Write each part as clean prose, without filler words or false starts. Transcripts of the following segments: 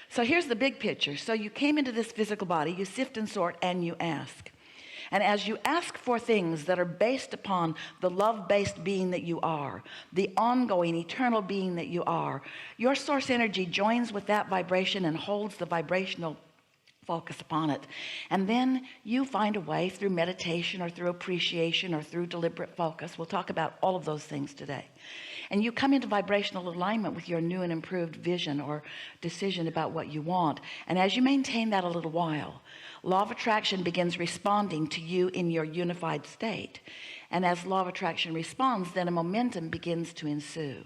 So here's the big picture. So you came into this physical body, you sift and sort, and you ask. And as you ask for things that are based upon the love-based being that you are, the ongoing eternal being that you are, your source energy joins with that vibration and holds the vibrational focus upon it. And then you find a way through meditation or through appreciation or through deliberate focus. We'll talk about all of those things today. And you come into vibrational alignment with your new and improved vision or decision about what you want. And as you maintain that a little while, law of attraction begins responding to you in your unified state. And as law of attraction responds, then a momentum begins to ensue.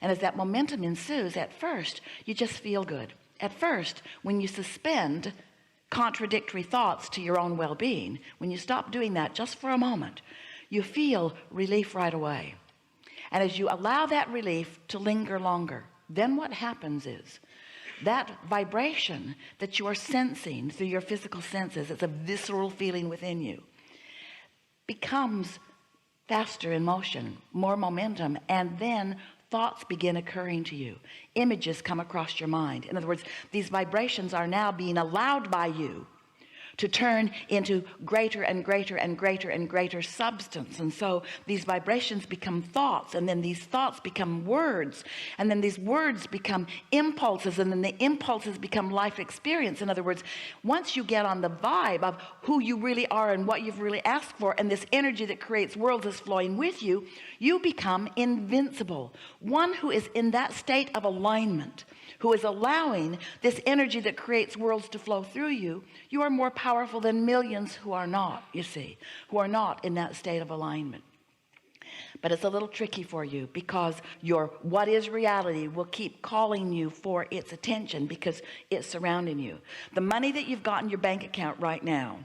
And as that momentum ensues, at first you just feel good. At first, when you suspend contradictory thoughts to your own well-being, when you stop doing that just for a moment, you feel relief right away. And as you allow that relief to linger longer, then what happens is that vibration that you are sensing through your physical senses, it's a visceral feeling within you, becomes faster in motion, more momentum, and then thoughts begin occurring to you. Images come across your mind. In other words, these vibrations are now being allowed by you to turn into greater and greater and greater and greater substance. And so these vibrations become thoughts, and then these thoughts become words, and then these words become impulses, and then the impulses become life experience. In other words, once you get on the vibe of who you really are and what you've really asked for, and this energy that creates worlds is flowing with you, you become invincible. One who is in that state of alignment, who is allowing this energy that creates worlds to flow through you, you are more powerful than millions who are not, you see, who are not in that state of alignment. But it's a little tricky for you, because your what is reality will keep calling you for its attention, because it's surrounding you. The money that you've got in your bank account right now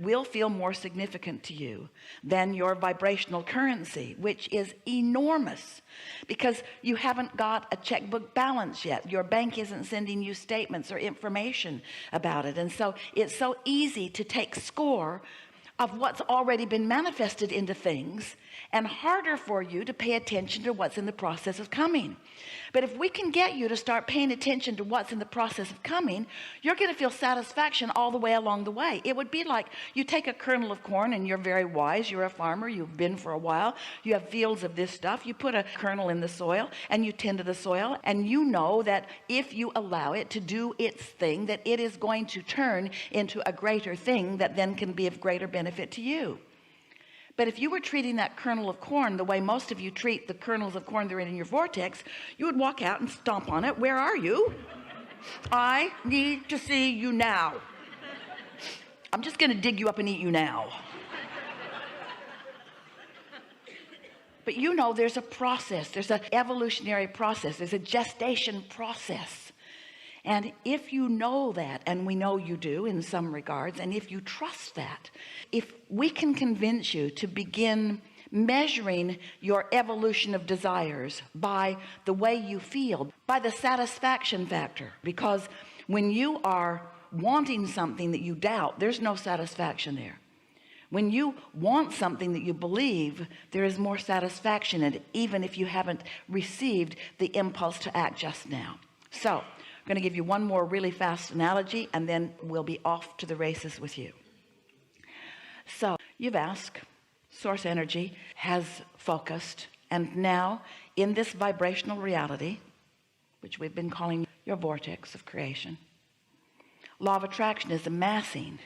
will feel more significant to you than your vibrational currency, which is enormous, because you haven't got a checkbook balance yet. Your bank isn't sending you statements or information about it. And so it's so easy to take score of what's already been manifested into things, and harder for you to pay attention to what's in the process of coming. But if we can get you to start paying attention to what's in the process of coming, you're going to feel satisfaction all the way along the way. It would be like you take a kernel of corn, and you're very wise, you're a farmer, you've been for a while, you have fields of this stuff, you put a kernel in the soil and you tend to the soil, and you know that if you allow it to do its thing, that it is going to turn into a greater thing that then can be of greater benefit to you. But if you were treating that kernel of corn the way most of you treat the kernels of corn that are in your vortex, you would walk out and stomp on it. Where are you? I need to see you now. I'm just going to dig you up and eat you now. But you know, there's a process. There's an evolutionary process. There's a gestation process. And if you know that, and we know you do in some regards, and if you trust that, if we can convince you to begin measuring your evolution of desires by the way you feel, by the satisfaction factor, because when you are wanting something that you doubt, there's no satisfaction there. When you want something that you believe, there is more satisfaction in it, even if you haven't received the impulse to act just now. So I'm going to give you one more really fast analogy, and then we'll be off to the races with you. So you've asked, source energy has focused, and now in this vibrational reality, which we've been calling your vortex of creation, law of attraction is amassing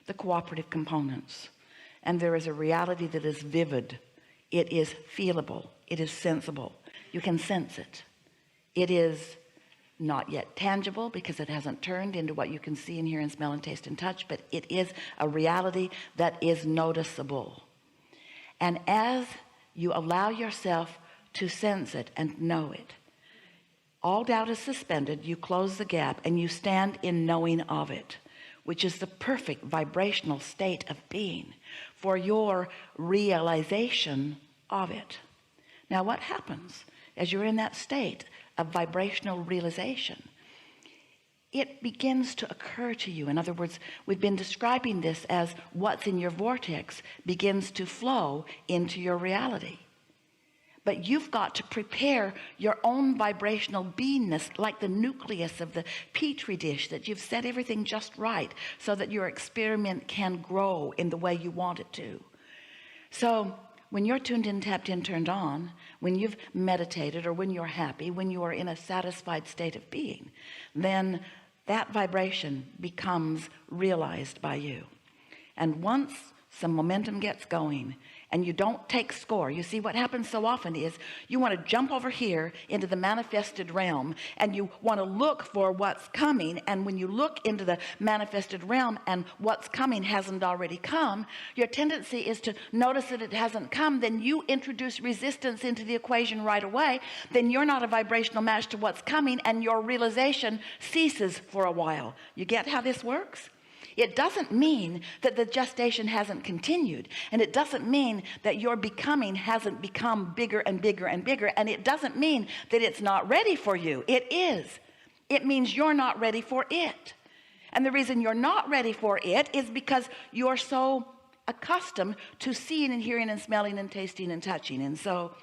the cooperative components, and there is a reality that is vivid, it is feelable, it is sensible, you can sense it. It is not yet tangible, because it hasn't turned into what you can see and hear and smell and taste and touch, but it is a reality that is noticeable. And as you allow yourself to sense it and know it, all doubt is suspended, you close the gap, and you stand in knowing of it, which is the perfect vibrational state of being for your realization of it. Now what happens as you're in that state of vibrational realization? It begins to occur to you. In other words, we've been describing this as what's in your vortex begins to flow into your reality. but you've got to prepare your own vibrational beingness, like the nucleus of the petri dish, that you've set everything just right so that your experiment can grow in the way you want it to. So when you're tuned in, tapped in, turned on, when you've meditated, or when you're happy, when you are in a satisfied state of being, then that vibration becomes realized by you. And once some momentum gets going and you don't take score, you see what happens so often is you want to jump over here into the manifested realm, and you want to look for what's coming. And when you look into the manifested realm and what's coming hasn't already come, your tendency is to notice that it hasn't come. Then you introduce resistance into the equation right away. Then you're not a vibrational match to what's coming, and your realization ceases for a while. You get how this works? It doesn't mean that the gestation hasn't continued, and it doesn't mean that your becoming hasn't become bigger and bigger and bigger, and it doesn't mean that it's not ready for you. It is. It means you're not ready for it. And the reason you're not ready for it is because you're so accustomed to seeing and hearing and smelling and tasting and touching. And so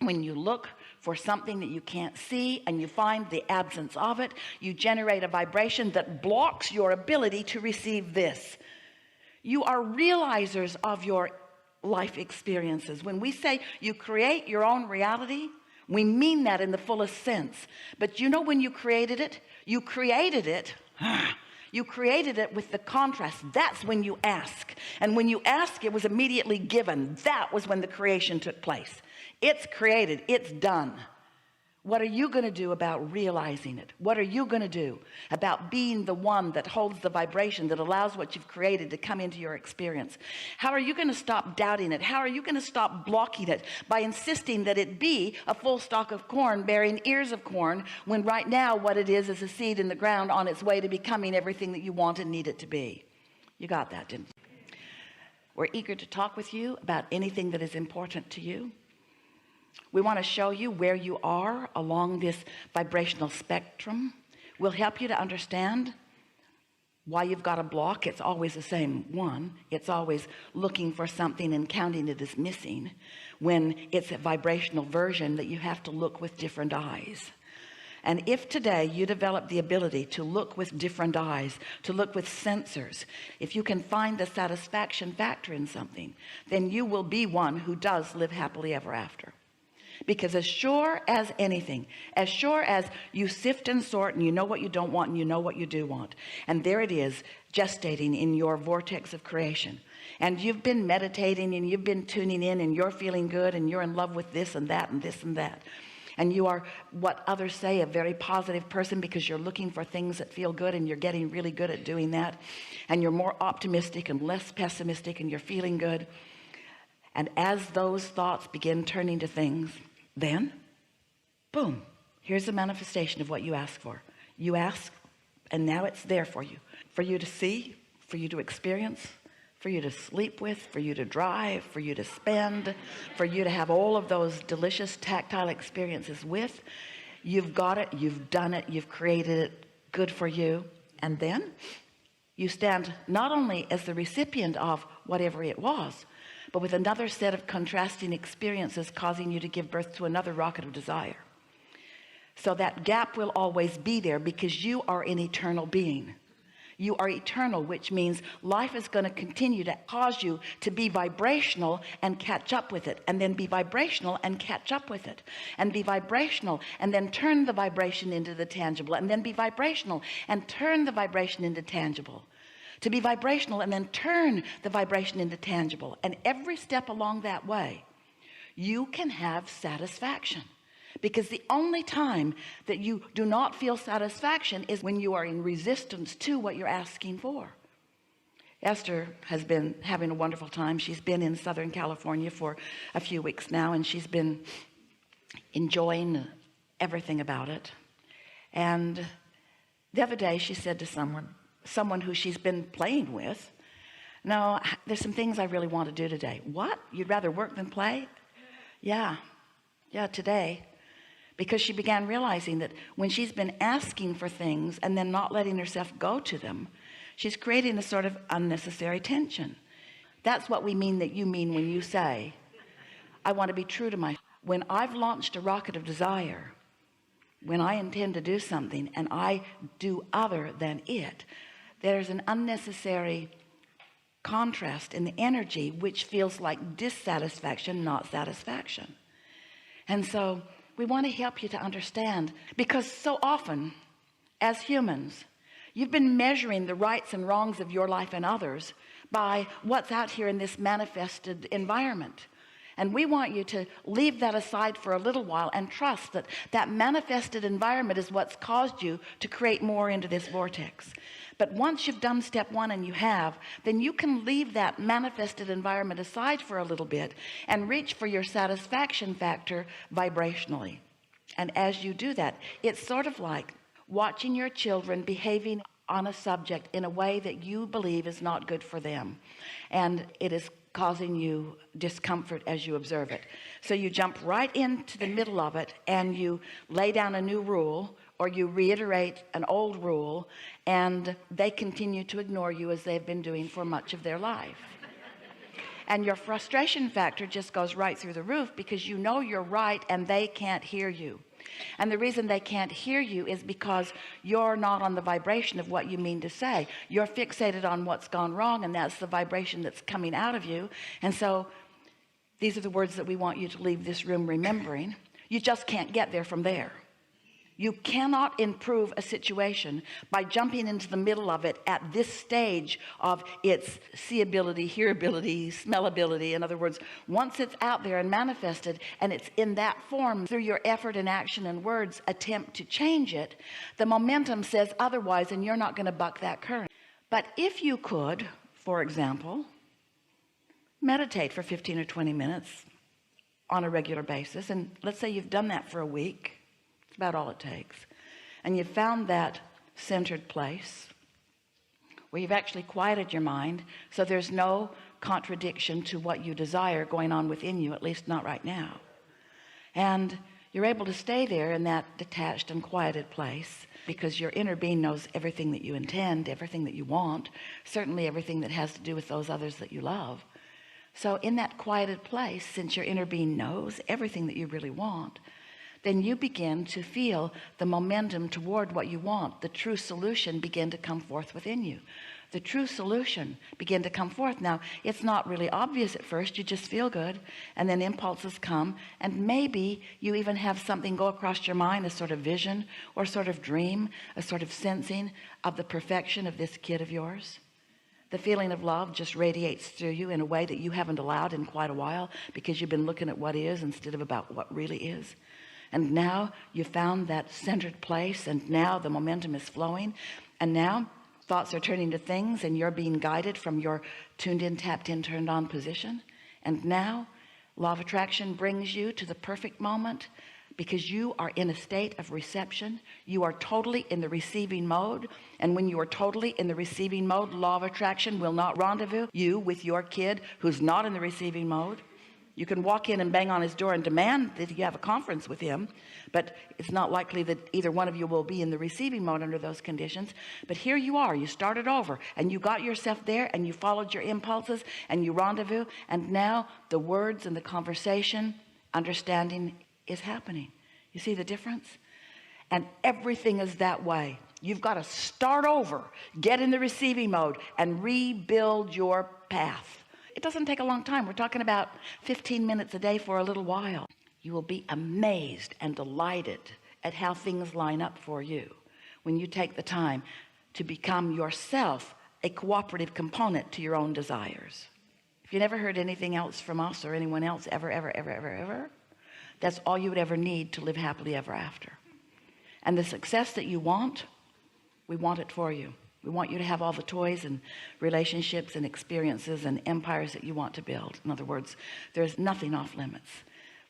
when you look for something that you can't see and you find the absence of it, you generate a vibration that blocks your ability to receive this. You are realizers of your life experiences. When we say you create your own reality, we mean that in the fullest sense. But you know, when you created it you created it with the contrast. That's when you ask, and when you ask, it was immediately given. That was when the creation took place. It's created, it's done. What are you going to do about realizing it? What are you going to do about being the one that holds the vibration that allows what you've created to come into your experience? How are you going to stop doubting it? How are you going to stop blocking it by insisting that it be a full stalk of corn bearing ears of corn, when right now what it is a seed in the ground on its way to becoming everything that you want and need it to be? You got that, didn't you? We're eager to talk with you about anything that is important to you. We want to show you where you are along this vibrational spectrum. We'll help you to understand why you've got a block. It's always the same one. It's always looking for something and counting it as missing, when it's a vibrational version that you have to look with different eyes. And if today you develop the ability to look with different eyes, to look with sensors, if you can find the satisfaction factor in something, then you will be one who does live happily ever after. Because as sure as anything, as sure as you sift and sort, and you know what you don't want and you know what you do want, and there it is, gestating in your vortex of creation, and you've been meditating and you've been tuning in, and you're feeling good, and you're in love with this and that and this and that, and you are what others say a very positive person, because you're looking for things that feel good, and you're getting really good at doing that, and you're more optimistic and less pessimistic, and you're feeling good. And as those thoughts begin turning to things, then boom, here's the manifestation of what you asked for. You ask, and now it's there for you to see, for you to experience, for you to sleep with, for you to drive, for you to spend, for you to have all of those delicious tactile experiences with. You've got it, you've done it, you've created it, good for you. And then you stand not only as the recipient of whatever it was, but with another set of contrasting experiences causing you to give birth to another rocket of desire. So that gap will always be there, because you are an eternal being. You are eternal, which means life is going to continue to cause you to be vibrational and catch up with it, and then be vibrational and catch up with it, and be vibrational and then turn the vibration into the tangible, and then be vibrational and turn the vibration into tangible, to be vibrational and then turn the vibration into tangible. And every step along that way, you can have satisfaction, because the only time that you do not feel satisfaction is when you are in resistance to what you're asking for. Esther has been having a wonderful time. She's been in Southern California for a few weeks now, and she's been enjoying everything about it. And the other day she said to someone who she's been playing with, "No, there's some things I really want to do today." "What? You'd rather work than play?" Yeah, today. Because she began realizing that when she's been asking for things and then not letting herself go to them, she's creating a sort of unnecessary tension. That's what we mean that you mean when you say, "I want to be true to my when I've launched a rocket of desire, when I intend to do something and I do other than it, there's an unnecessary contrast in the energy, which feels like dissatisfaction, not satisfaction. And so we want to help you to understand, because so often as humans, you've been measuring the rights and wrongs of your life and others by what's out here in this manifested environment. And we want you to leave that aside for a little while and trust that that manifested environment is what's caused you to create more into this vortex. But once you've done step one, and you have, then you can leave that manifested environment aside for a little bit and reach for your satisfaction factor vibrationally. And as you do that, it's sort of like watching your children behaving on a subject in a way that you believe is not good for them, and it is causing you discomfort as you observe it. So you jump right into the middle of it and you lay down a new rule, or you reiterate an old rule, and they continue to ignore you as they've been doing for much of their life. And your frustration factor just goes right through the roof, because you know you're right and they can't hear you. And the reason they can't hear you is because you're not on the vibration of what you mean to say. You're fixated on what's gone wrong, and that's the vibration that's coming out of you. And so these are the words that we want you to leave this room remembering. You just can't get there from there. You cannot improve a situation by jumping into the middle of it at this stage of its seeability, hearability, smellability. In other words, once it's out there and manifested, and it's in that form, through your effort and action and words attempt to change it, the momentum says otherwise, and you're not going to buck that current. But if you could, for example, meditate for 15 or 20 minutes on a regular basis, and let's say you've done that for a week, about all it takes, and you've found that centered place where you've actually quieted your mind, so there's no contradiction to what you desire going on within you, at least not right now, and you're able to stay there in that detached and quieted place, because your inner being knows everything that you intend, everything that you want, certainly everything that has to do with those others that you love. So in that quieted place, since your inner being knows everything that you really want, then you begin to feel the momentum toward what you want. The true solution begin to come forth within you. The true solution begin to come forth. Now, it's not really obvious at first. You just feel good, and then impulses come, and maybe you even have something go across your mind, a sort of vision or sort of dream, a sort of sensing of the perfection of this kid of yours. The feeling of love just radiates through you in a way that you haven't allowed in quite a while, because you've been looking at what is instead of about what really is. And now you found that centered place, and now the momentum is flowing, and now thoughts are turning to things, and you're being guided from your tuned in, tapped in, turned on position. And now law of attraction brings you to the perfect moment, because you are in a state of reception. You are totally in the receiving mode, and when you are totally in the receiving mode, law of attraction will not rendezvous you with your kid who's not in the receiving mode. You can walk in and bang on his door and demand that you have a conference with him, but it's not likely that either one of you will be in the receiving mode under those conditions. But here you are, you started over, and you got yourself there, and you followed your impulses, and you rendezvous, and now the words and the conversation, understanding is happening. You see the difference? And everything is that way. You've got to start over, get in the receiving mode, and rebuild your path. It doesn't take a long time. We're talking about 15 minutes a day for a little while. You will be amazed and delighted at how things line up for you when you take the time to become yourself a cooperative component to your own desires. If you never heard anything else from us or anyone else ever, that's all you would ever need to live happily ever after. And the success that you want, we want it for you. We want you to have all the toys and relationships and experiences and empires that you want to build. In other words, there's nothing off limits.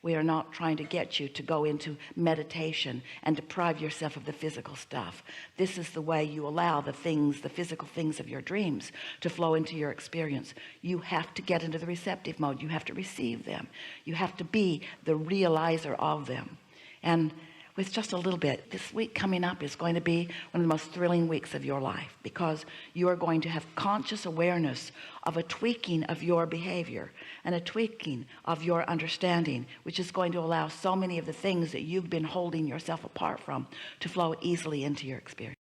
We are not trying to get you to go into meditation and deprive yourself of the physical stuff. This is the way you allow the things, the physical things of your dreams to flow into your experience. You have to get into the receptive mode. You have to receive them. You have to be the realizer of them. And with just a little bit. This week coming up is going to be one of the most thrilling weeks of your life, because you are going to have conscious awareness of a tweaking of your behavior and a tweaking of your understanding, which is going to allow so many of the things that you've been holding yourself apart from to flow easily into your experience.